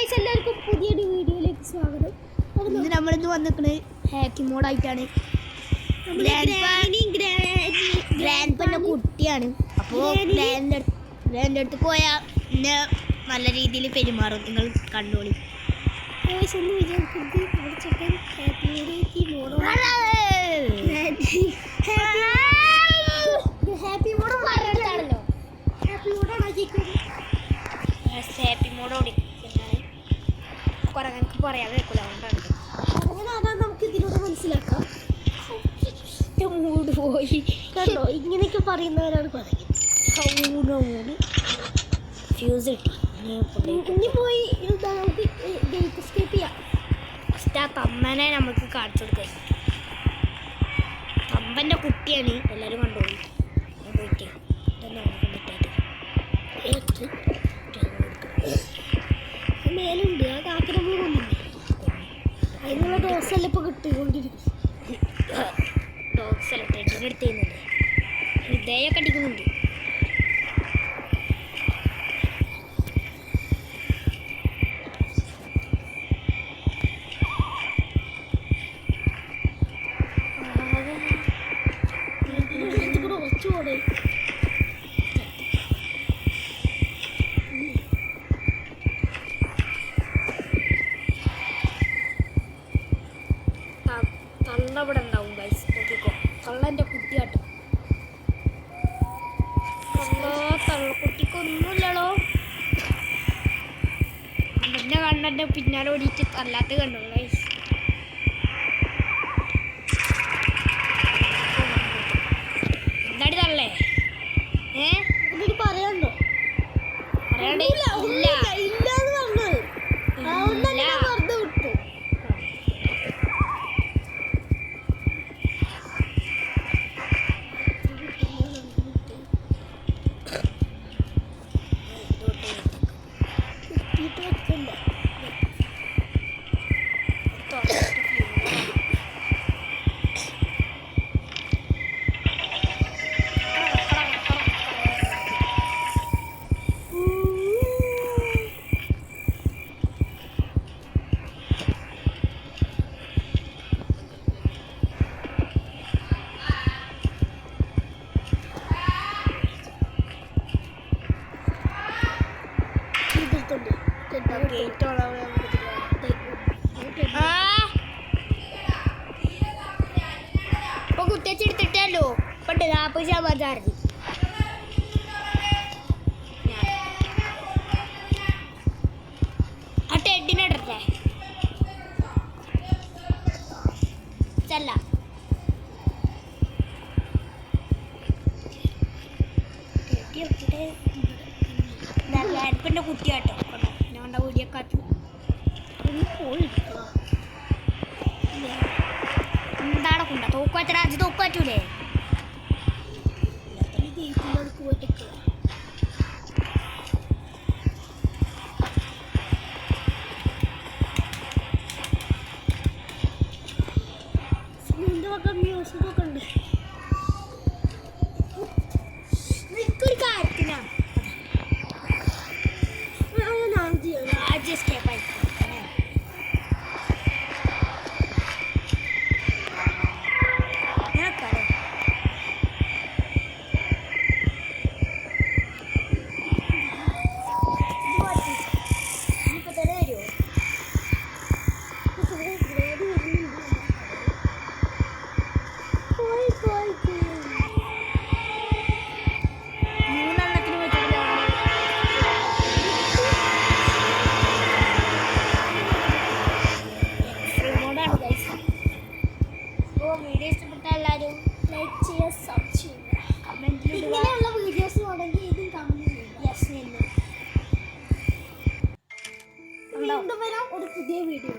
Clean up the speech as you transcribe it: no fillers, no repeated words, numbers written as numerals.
Guys എല്ലാവർക്കും പുതിയൊരു വീഡിയോയിലേക്ക് സ്വാഗതം. ഇന്ന് നമ്മളിന്ന് വന്നിരിക്കുന്നത് ഹാക്കിംഗ് മോഡായിട്ടാണ്. ഗ്രാൻഡ്പൻ്റെ കുട്ടിയാണ്. അപ്പോൾ ഗ്രാൻഡ് അടുത്ത് പോയാൽ പിന്നെ നല്ല രീതിയിൽ പെരുമാറും. നിങ്ങൾ കണ്ടോളി. ഹാപ്പി മോഡോടി എനിക്ക് പറയാതെ വെക്കില്ല. അതുകൊണ്ടാണ് നമുക്ക് ഇതിലൂടെ മനസ്സിലാക്കാം. മൂട് പോയി കണ്ടോ, ഇങ്ങനെയൊക്കെ പറയുന്നവരാണ് പറയുന്നത്. ഫ്യൂസ് കിട്ടി. ഇനി പോയി നമുക്ക് ഗേറ്റ് എസ്കേപ്പ് ചെയ്യാം. ഫസ്റ്റ് ആ തമ്മനെ നമുക്ക് കാണിച്ചു കൊടുക്കാം. തമ്പൻ്റെ കുട്ടിയാണ്, എല്ലാവരും കണ്ടോളി. പോയിട്ട് മേലുണ്ട്. ആ കാക്കര കൊന്നില്ലേ, അതിനുള്ള ഡോസെല്ലാം ഇപ്പൊ കിട്ടിക്കൊണ്ടിരിക്കും. ഡോഗ്സ് അല്ല, ടെഡിൻ്റെ അടുത്ത് ചെയ്യുന്നുണ്ട്. ഹൃദയമൊക്കെ അടിക്കുന്നുണ്ട്. തള്ള ഇവിടെ ഉണ്ടാവും ഗൈസ്, നോക്കിക്കോ. തള്ളൻ്റെ കുട്ടിയാട്ടോ. തള്ളക്കുട്ടിക്കൊന്നുമില്ലല്ലോ. അമ്മൻ്റെ കണ്ണൻ്റെ പിന്നാലെ ഓടിയിട്ട് തല്ലാത്ത കണ്ടോ ഗൈസ്. എന്താടി തള്ളേ? എന്നിട്ട് പറയണ്ടോ? പറയാണ്ട് ഇല്ല ഇല്ലാന്ന് പറഞ്ഞത് വെറുതെ വിട്ടു. ഇപ്പൊ കുത്തിച്ചെടുത്തിട്ടല്ലോ. ഇപ്പൊ 40% ആ ടെഡിനെ ഇടട്ടെ. ചെല്ല ഗ്രാൻഡ്പൻ്റെ കുട്ടിയാട്ടോ. ഞങ്ങളുടെ വീടിയെക്കാട്ടും എന്താണ് കൊണ്ട തോക്കുവച്ച രാജ്യം തോക്കുവറ്റൂലേ? മ്യൂസിക്കൊക്കെ ഉണ്ട്. എനിക്കൊരു കാര്യത്തിനാണ് രാജ്യം എസ്കേപ്പ് ആയി. വീഡിയോ ഇഷ്ടപ്പെട്ട എല്ലാവരും ലൈക്ക് ചെയ്യുക, സബ് ചെയ്യുക, കമൻറ്റിൽ ഇങ്ങനെയുള്ള വീഡിയോസ് ഉണ്ടെങ്കിൽ ഇതും കമൻറ്റ് ചെയ്യുക. യെസ് എന്ന് വീണ്ടും വരാം ഒരു പുതിയ വീഡിയോ.